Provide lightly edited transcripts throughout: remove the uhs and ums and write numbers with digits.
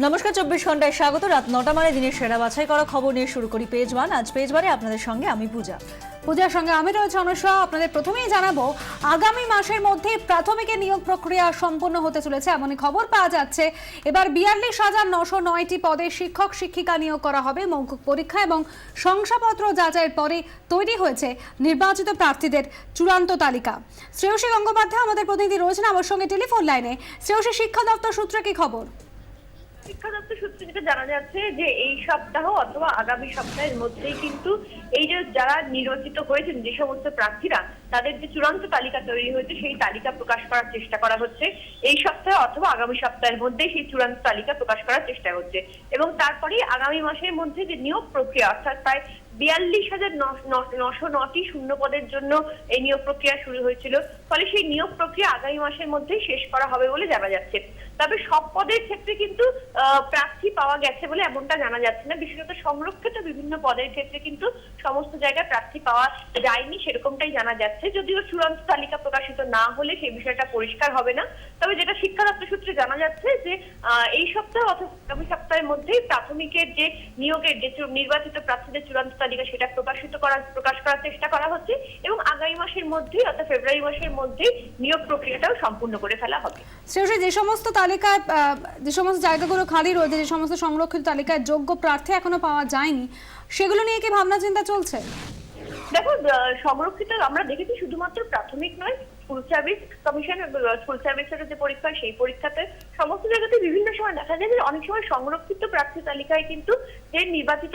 নমস্কার, 24 ঘন্টায় স্বাগত। রাত 9টা মানে দিনের সেরা বাছাই করা খবর নিয়ে শুরু করি পেজ ওয়ান। আজ পেজ ওয়ানে আপনাদের সঙ্গে আমি পূজার সঙ্গে আমি রয়েছে অনুষ্কা। আপনাদের প্রথমেই জানাবো, আগামী মাসের মধ্যে প্রাথমিকের নিয়োগ প্রক্রিয়া সম্পন্ন হতে চলেছে এমনই খবর পাওয়া যাচ্ছে। এবার 42,909টি পদে শিক্ষক শিক্ষিকা নিয়োগ করা হবে। মৌখিক পরীক্ষা এবং শংসাপত্র যাচাইয়ের পরে তৈরি হয়েছে নির্বাচিত প্রার্থীদের চূড়ান্ত তালিকা। শ্রেয়সী গঙ্গোপাধ্যায় আমাদের প্রতিনিধি রয়েছেন আমার সঙ্গে টেলিফোন লাইনে। শ্রেয়সী, শিক্ষা দপ্তর সূত্রে কি খবর? শিক্ষা দপ্তর সূত্রে যেটা জানা যাচ্ছে যে এই সপ্তাহ অথবা আগামী সপ্তাহের মধ্যেই কিন্তু এই যে যারা নির্বাচিত হয়েছেন যে সমস্ত প্রার্থীরা, তাদের যে চূড়ান্ত তালিকা তৈরি হয়েছে সেই তালিকা প্রকাশ করার চেষ্টা করা হচ্ছে। এই সপ্তাহে অথবা আগামী সপ্তাহের মধ্যেই সেই চূড়ান্ত তালিকা প্রকাশ করার চেষ্টা হচ্ছে এবং তারপরে আগামী মাসের মধ্যে যে নিয়োগ প্রক্রিয়া, অর্থাৎ প্রায় 42,909টি শূন্য পদের জন্য এই নিয়োগ প্রক্রিয়া শুরু হয়েছিল। ফলে সেই নিয়োগ প্রক্রিয়া আগামী মাসের মধ্যেই শেষ করা হবে বলে জানা যাচ্ছে। তবে সব পদের ক্ষেত্রে কিন্তু প্রার্থী পাওয়া গেছে বলে এমনটা জানা যাচ্ছে না। বিশেষত সংরক্ষিত বিভিন্ন পদের ক্ষেত্রে কিন্তু সমস্ত জায়গায় প্রার্থী পাওয়া যায়নি, সেরকমটাই জানা যাচ্ছে। যদিও চূড়ান্ত তালিকা প্রকাশিত না হলে সেই বিষয়টা পরিষ্কার হবে না। তবে যেটা শিক্ষা দপ্তর সূত্রে জানা যাচ্ছে যে এই সপ্তাহ অথবা আগামী সপ্তাহের মধ্যেই প্রাথমিকের যে নিয়োগের যে নির্বাচিত প্রার্থীদের চূড়ান্ত তালিকা সেটা প্রকাশ করার চেষ্টা করা হচ্ছে এবং আগামী মাসের মধ্যেই অর্থাৎ ফেব্রুয়ারি মাসের মধ্যেই নিয়োগ প্রক্রিয়াটাও সম্পূর্ণ করে ফেলা হবে। যে সমস্ত তালিকায় যে সমস্ত জায়গাগুলো খালি রয়েছে, যে সমস্ত সংরক্ষিত তালিকায় যোগ্য প্রার্থী এখনো পাওয়া যায়নি, সেগুলো নিয়ে কি ভাবনা চিন্তা চলছে? দেখো, সংরক্ষিত আমরা দেখেছি শুধুমাত্র প্রাথমিক নয়, স্কুল সার্ভিস কমিশন, স্কুল সার্ভিসের যে পরীক্ষা সেই পরীক্ষাতে সমস্ত জায়গাতে বিভিন্ন সময় দেখা যায় যে অনেক সময় সংরক্ষিত প্রার্থী তালিকায় কিন্তু যে নির্বাচিত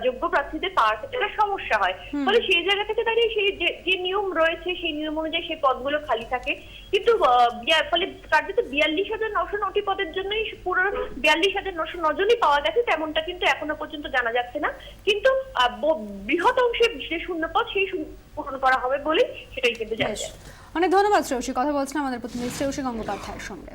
যোগ্য প্রার্থীদের পাওয়ার ক্ষেত্রে সমস্যা হয়। ফলে সেই জায়গা থেকে দাঁড়িয়ে সেই যে নিয়ম রয়েছে সেই নিয়ম অনুযায়ী সেই পদগুলো খালি থাকে। কিন্তু ফলে কার্যত 42,909টি পদের জন্যই পুরো 42,909 জনই পাওয়া গেছে তেমনটা কিন্তু এখনো পর্যন্ত জানা যাচ্ছে না। কিন্তু বৃহৎ অংশের যে শূন্য পদ সেই পূরণ করা হবে বলে সেটাই কিন্তু জানা যাচ্ছে। অনেক ধন্যবাদ শ্রেয়সী। কথা বলছিলাম আমাদের প্রতিনিধি শ্রেয়সী গঙ্গোপাধ্যায়ের সঙ্গে।